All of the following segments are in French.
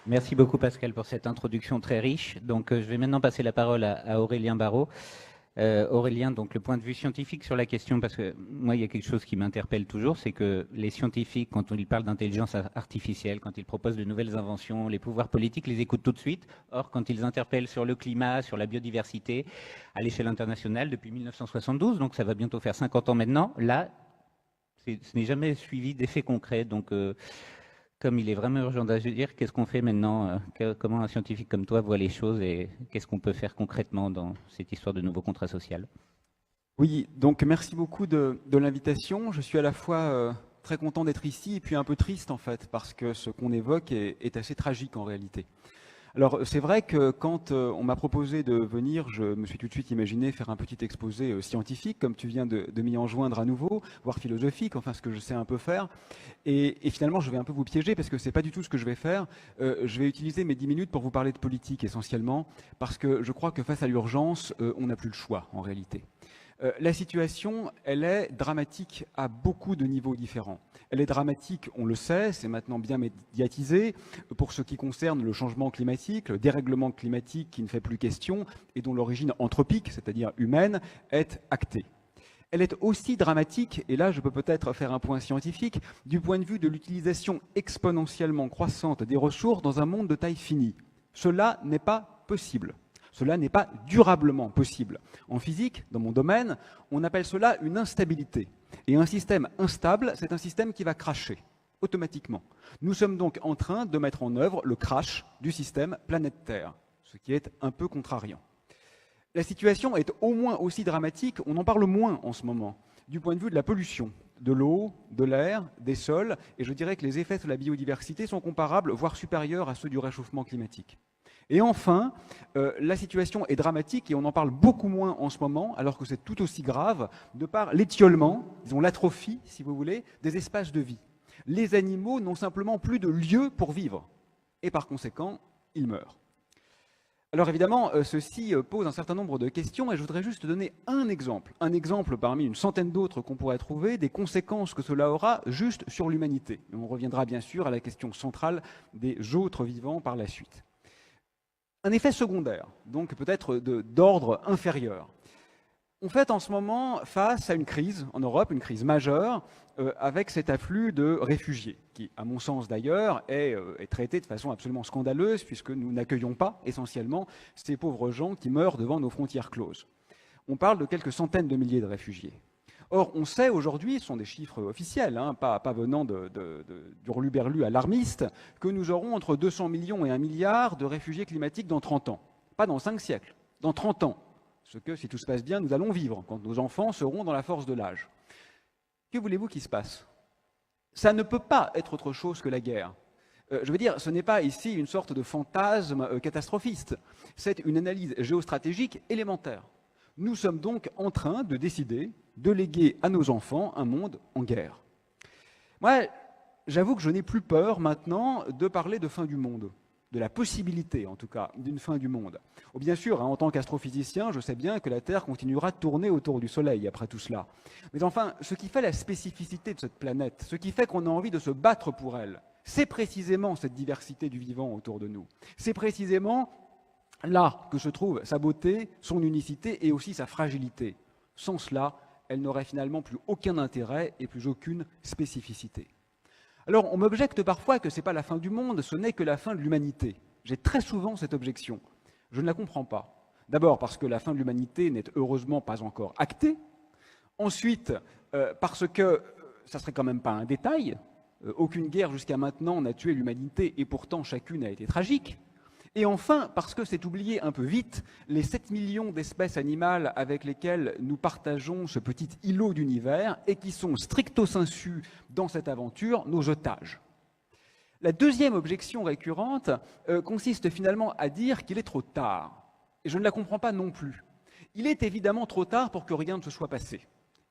Merci beaucoup Pascal pour cette introduction très riche. Donc je vais maintenant passer la parole à Aurélien Barraud. Aurélien, donc le point de vue scientifique sur la question, parce que moi il y a quelque chose qui m'interpelle toujours, c'est que les scientifiques, quand ils parlent d'intelligence artificielle, quand ils proposent de nouvelles inventions, les pouvoirs politiques les écoutent tout de suite. Or, quand ils interpellent sur le climat, sur la biodiversité, à l'échelle internationale depuis 1972, donc ça va bientôt faire 50 ans maintenant, là, ce n'est jamais suivi d'effets concrets. Donc comme il est vraiment urgent d'agir, qu'est-ce qu'on fait maintenant? Comment un scientifique comme toi voit les choses et qu'est-ce qu'on peut faire concrètement dans cette histoire de nouveau contrat social? Oui, donc merci beaucoup de l'invitation. Je suis à la fois très content d'être ici et puis un peu triste en fait, parce que ce qu'on évoque est assez tragique en réalité. Alors c'est vrai que quand on m'a proposé de venir, je me suis tout de suite imaginé faire un petit exposé scientifique, comme tu viens de m'y enjoindre à nouveau, voire philosophique, enfin ce que je sais un peu faire. Et finalement, je vais un peu vous piéger parce que c'est pas du tout ce que je vais faire. Je vais utiliser mes 10 minutes pour vous parler de politique essentiellement, parce que je crois que face à l'urgence, on n'a plus le choix en réalité. La situation, elle est dramatique à beaucoup de niveaux différents. Elle est dramatique, on le sait, c'est maintenant bien médiatisé, pour ce qui concerne le changement climatique, le dérèglement climatique qui ne fait plus question et dont l'origine anthropique, c'est-à-dire humaine, est actée. Elle est aussi dramatique, et là je peux peut-être faire un point scientifique, du point de vue de l'utilisation exponentiellement croissante des ressources dans un monde de taille finie. Cela n'est pas possible. Cela n'est pas durablement possible. En physique, dans mon domaine, on appelle cela une instabilité. Et un système instable, c'est un système qui va crasher automatiquement. Nous sommes donc en train de mettre en œuvre le crash du système planète Terre, ce qui est un peu contrariant. La situation est au moins aussi dramatique, on en parle moins en ce moment, du point de vue de la pollution, de l'eau, de l'air, des sols, et je dirais que les effets sur la biodiversité sont comparables, voire supérieurs à ceux du réchauffement climatique. Et enfin, la situation est dramatique et on en parle beaucoup moins en ce moment, alors que c'est tout aussi grave, de par l'étiolement, disons l'atrophie, si vous voulez, des espaces de vie. Les animaux n'ont simplement plus de lieu pour vivre, et par conséquent, ils meurent. Alors évidemment, ceci pose un certain nombre de questions, et je voudrais juste donner un exemple parmi une centaine d'autres qu'on pourrait trouver, des conséquences que cela aura juste sur l'humanité. Et on reviendra bien sûr à la question centrale des autres vivants par la suite. Un effet secondaire, donc peut-être d'ordre inférieur. On fait en ce moment face à une crise en Europe, une crise majeure, avec cet afflux de réfugiés, qui, à mon sens d'ailleurs, est traité de façon absolument scandaleuse, puisque nous n'accueillons pas essentiellement ces pauvres gens qui meurent devant nos frontières closes. On parle de quelques centaines de milliers de réfugiés. Or, on sait aujourd'hui, ce sont des chiffres officiels, hein, pas venant d'hurluberlus alarmistes, que nous aurons entre 200 millions et 1 milliard de réfugiés climatiques dans 30 ans. Pas dans 5 siècles, dans 30 ans. Ce que, si tout se passe bien, nous allons vivre quand nos enfants seront dans la force de l'âge. Que voulez-vous qu'il se passe? Ça ne peut pas être autre chose que la guerre. Je veux dire, ce n'est pas ici une sorte de fantasme catastrophiste. C'est une analyse géostratégique élémentaire. Nous sommes donc en train de décider de léguer à nos enfants un monde en guerre. Moi, j'avoue que je n'ai plus peur maintenant de parler de fin du monde, de la possibilité en tout cas d'une fin du monde. Oh, bien sûr, hein, en tant qu'astrophysicien, je sais bien que la Terre continuera de tourner autour du Soleil après tout cela. Mais enfin, ce qui fait la spécificité de cette planète, ce qui fait qu'on a envie de se battre pour elle, c'est précisément cette diversité du vivant autour de nous. C'est précisément là que se trouve sa beauté, son unicité et aussi sa fragilité. Sans cela, elle n'aurait finalement plus aucun intérêt et plus aucune spécificité. Alors, on m'objecte parfois que ce n'est pas la fin du monde, ce n'est que la fin de l'humanité. J'ai très souvent cette objection. Je ne la comprends pas. D'abord parce que la fin de l'humanité n'est heureusement pas encore actée. Ensuite, parce que ça ne serait quand même pas un détail. Aucune guerre jusqu'à maintenant n'a tué l'humanité et pourtant chacune a été tragique. Et enfin, parce que c'est oublié un peu vite, les 7 millions d'espèces animales avec lesquelles nous partageons ce petit îlot d'univers et qui sont stricto sensu dans cette aventure nos otages. La deuxième objection récurrente consiste finalement à dire qu'il est trop tard. Et je ne la comprends pas non plus. Il est évidemment trop tard pour que rien ne se soit passé.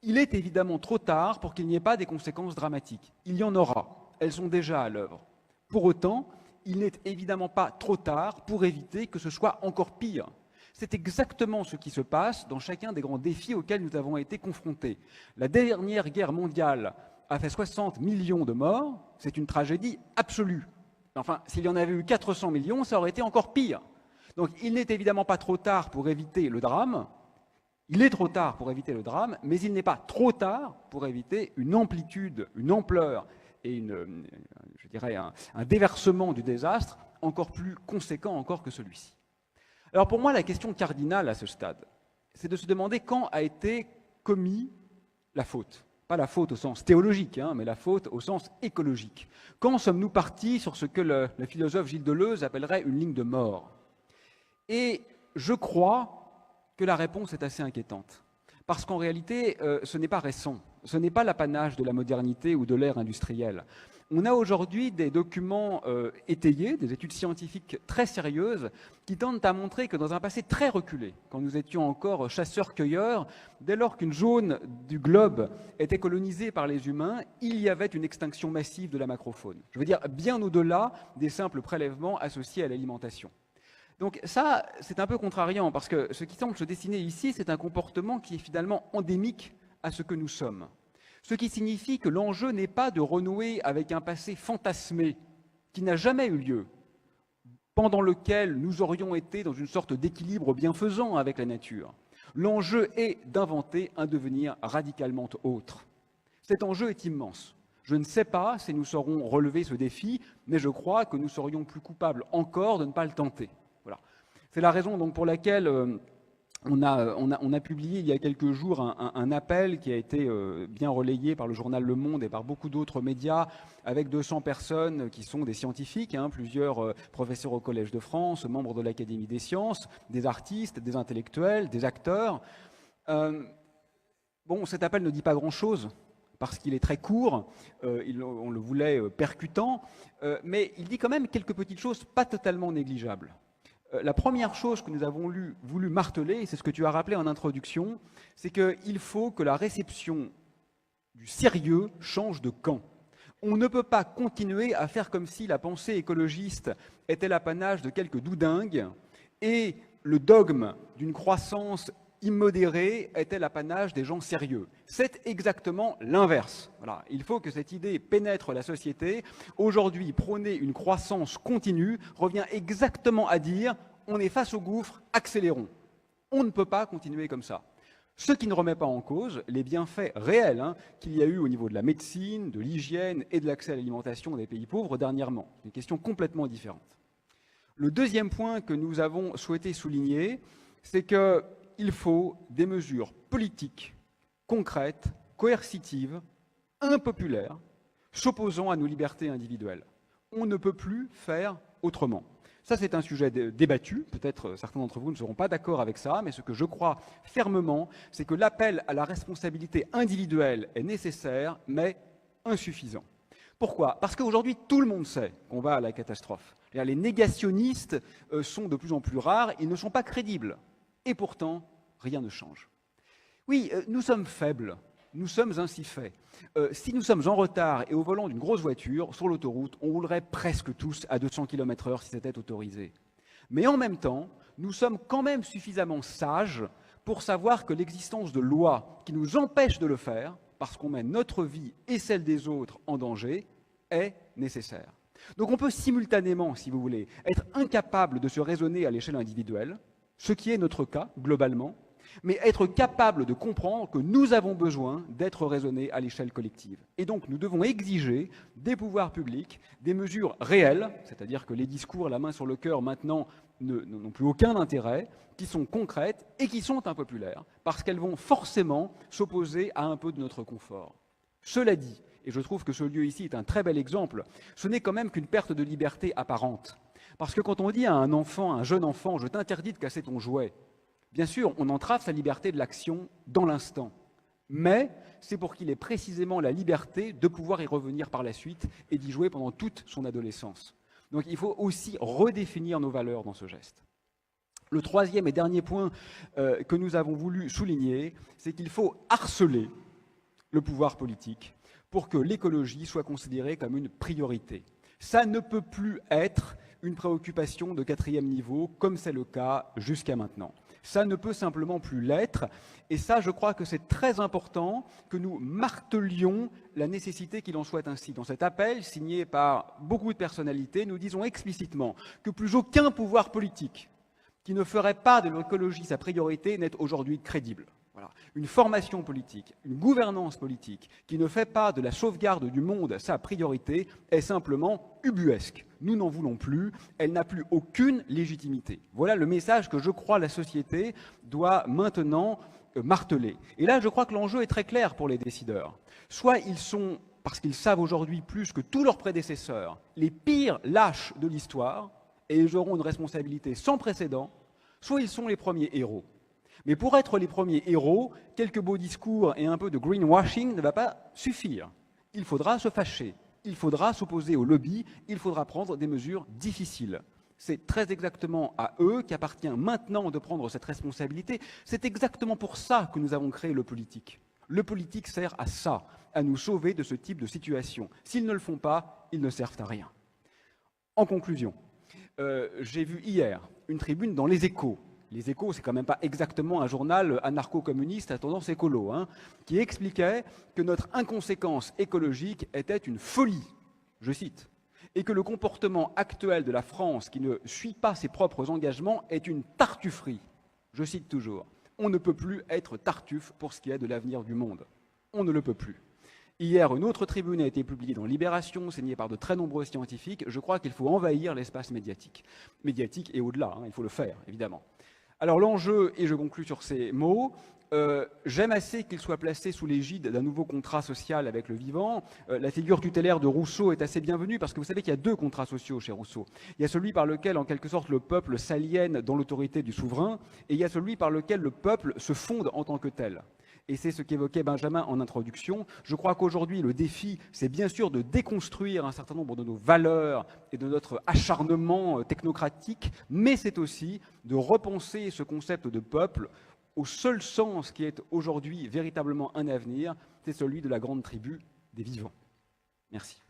Il est évidemment trop tard pour qu'il n'y ait pas des conséquences dramatiques. Il y en aura. Elles sont déjà à l'œuvre. Pour autant, il n'est évidemment pas trop tard pour éviter que ce soit encore pire. C'est exactement ce qui se passe dans chacun des grands défis auxquels nous avons été confrontés. La dernière guerre mondiale a fait 60 millions de morts, c'est une tragédie absolue. Enfin, s'il y en avait eu 400 millions, ça aurait été encore pire. Donc il n'est évidemment pas trop tard pour éviter le drame. Il est trop tard pour éviter le drame, mais il n'est pas trop tard pour éviter une amplitude, une ampleur et je dirais un déversement du désastre encore plus conséquent encore que celui-ci. Alors pour moi, la question cardinale à ce stade, c'est de se demander quand a été commis la faute. Pas la faute au sens théologique, mais la faute au sens écologique. Quand sommes-nous partis sur ce que le philosophe Gilles Deleuze appellerait une ligne de mort? Et je crois que la réponse est assez inquiétante. Parce qu'en réalité, ce n'est pas récent. Ce n'est pas l'apanage de la modernité ou de l'ère industrielle. On a aujourd'hui des documents étayés, des études scientifiques très sérieuses, qui tentent à montrer que dans un passé très reculé, quand nous étions encore chasseurs-cueilleurs, dès lors qu'une zone du globe était colonisée par les humains, il y avait une extinction massive de la macrofaune. Je veux dire, bien au-delà des simples prélèvements associés à l'alimentation. Donc ça, c'est un peu contrariant, parce que ce qui semble se dessiner ici, c'est un comportement qui est finalement endémique à ce que nous sommes. Ce qui signifie que l'enjeu n'est pas de renouer avec un passé fantasmé qui n'a jamais eu lieu, pendant lequel nous aurions été dans une sorte d'équilibre bienfaisant avec la nature. L'enjeu est d'inventer un devenir radicalement autre. Cet enjeu est immense. Je ne sais pas si nous saurons relever ce défi, mais je crois que nous serions plus coupables encore de ne pas le tenter. Voilà. C'est la raison donc pour laquelle on a publié il y a quelques jours un appel qui a été bien relayé par le journal Le Monde et par beaucoup d'autres médias, avec 200 personnes qui sont des scientifiques, plusieurs professeurs au Collège de France, membres de l'Académie des sciences, des artistes, des intellectuels, des acteurs. Bon, cet appel ne dit pas grand-chose, parce qu'il est très court, on le voulait percutant, mais il dit quand même quelques petites choses pas totalement négligeables. La première chose que nous avons voulu marteler, et c'est ce que tu as rappelé en introduction, c'est qu'il faut que la réception du sérieux change de camp. On ne peut pas continuer à faire comme si la pensée écologiste était l'apanage de quelques doudingues et le dogme d'une croissance immodérée était l'apanage des gens sérieux. C'est exactement l'inverse. Voilà. Il faut que cette idée pénètre la société. Aujourd'hui, prôner une croissance continue revient exactement à dire on est face au gouffre, accélérons. On ne peut pas continuer comme ça. Ce qui ne remet pas en cause les bienfaits réels qu'il y a eu au niveau de la médecine, de l'hygiène et de l'accès à l'alimentation des pays pauvres dernièrement. Une question complètement différente. Le deuxième point que nous avons souhaité souligner, c'est qu'il faut des mesures politiques, concrètes, coercitives, impopulaires, s'opposant à nos libertés individuelles. On ne peut plus faire autrement. Ça, c'est un sujet débattu. Peut-être certains d'entre vous ne seront pas d'accord avec ça, mais ce que je crois fermement, c'est que l'appel à la responsabilité individuelle est nécessaire, mais insuffisant. Pourquoi? Parce qu'aujourd'hui, tout le monde sait qu'on va à la catastrophe. Les négationnistes sont de plus en plus rares, ils ne sont pas crédibles. Et pourtant, rien ne change. Oui, nous sommes faibles, nous sommes ainsi faits. Si nous sommes en retard et au volant d'une grosse voiture, sur l'autoroute, on roulerait presque tous à 200 km/h si c'était autorisé. Mais en même temps, nous sommes quand même suffisamment sages pour savoir que l'existence de lois qui nous empêchent de le faire, parce qu'on met notre vie et celle des autres en danger, est nécessaire. Donc on peut simultanément, si vous voulez, être incapable de se raisonner à l'échelle individuelle, ce qui est notre cas, globalement, mais être capable de comprendre que nous avons besoin d'être raisonnés à l'échelle collective. Et donc, nous devons exiger des pouvoirs publics des mesures réelles, c'est-à-dire que les discours, la main sur le cœur, maintenant, n'ont plus aucun intérêt, qui sont concrètes et qui sont impopulaires, parce qu'elles vont forcément s'opposer à un peu de notre confort. Cela dit, et je trouve que ce lieu ici est un très bel exemple, ce n'est quand même qu'une perte de liberté apparente. Parce que quand on dit à un enfant, à un jeune enfant, je t'interdis de casser ton jouet, bien sûr, on entrave sa liberté de l'action dans l'instant. Mais c'est pour qu'il ait précisément la liberté de pouvoir y revenir par la suite et d'y jouer pendant toute son adolescence. Donc il faut aussi redéfinir nos valeurs dans ce geste. Le troisième et dernier point que nous avons voulu souligner, c'est qu'il faut harceler le pouvoir politique pour que l'écologie soit considérée comme une priorité. Ça ne peut plus être une préoccupation de quatrième niveau, comme c'est le cas jusqu'à maintenant. Ça ne peut simplement plus l'être. Et ça, je crois que c'est très important que nous martelions la nécessité qu'il en soit ainsi. Dans cet appel, signé par beaucoup de personnalités, nous disons explicitement que plus aucun pouvoir politique qui ne ferait pas de l'écologie sa priorité n'est aujourd'hui crédible. Voilà. Une formation politique, une gouvernance politique qui ne fait pas de la sauvegarde du monde sa priorité est simplement ubuesque. Nous n'en voulons plus, elle n'a plus aucune légitimité. Voilà le message que je crois la société doit maintenant marteler. Et là, je crois que l'enjeu est très clair pour les décideurs. Soit ils sont, parce qu'ils savent aujourd'hui plus que tous leurs prédécesseurs, les pires lâches de l'histoire, et ils auront une responsabilité sans précédent, soit ils sont les premiers héros. Mais pour être les premiers héros, quelques beaux discours et un peu de greenwashing ne va pas suffire. Il faudra se fâcher, il faudra s'opposer au lobby, il faudra prendre des mesures difficiles. C'est très exactement à eux qu'appartient maintenant de prendre cette responsabilité. C'est exactement pour ça que nous avons créé le politique. Le politique sert à ça, à nous sauver de ce type de situation. S'ils ne le font pas, ils ne servent à rien. En conclusion, j'ai vu hier une tribune dans Les Échos. Les Échos, c'est quand même pas exactement un journal anarcho-communiste à tendance écolo, qui expliquait que notre inconséquence écologique était une folie, je cite, et que le comportement actuel de la France qui ne suit pas ses propres engagements est une tartufferie. Je cite toujours, on ne peut plus être tartuffe pour ce qui est de l'avenir du monde. On ne le peut plus. Hier, une autre tribune a été publiée dans Libération, signée par de très nombreux scientifiques. Je crois qu'il faut envahir l'espace médiatique. Médiatique et au-delà, il faut le faire, évidemment. Alors l'enjeu, et je conclus sur ces mots, j'aime assez qu'il soit placé sous l'égide d'un nouveau contrat social avec le vivant. La figure tutélaire de Rousseau est assez bienvenue parce que vous savez qu'il y a deux contrats sociaux chez Rousseau. Il y a celui par lequel, en quelque sorte, le peuple s'aliène dans l'autorité du souverain, et il y a celui par lequel le peuple se fonde en tant que tel. Et c'est ce qu'évoquait Benjamin en introduction. Je crois qu'aujourd'hui, le défi, c'est bien sûr de déconstruire un certain nombre de nos valeurs et de notre acharnement technocratique, mais c'est aussi de repenser ce concept de peuple au seul sens qui est aujourd'hui véritablement un avenir, c'est celui de la grande tribu des vivants. Merci.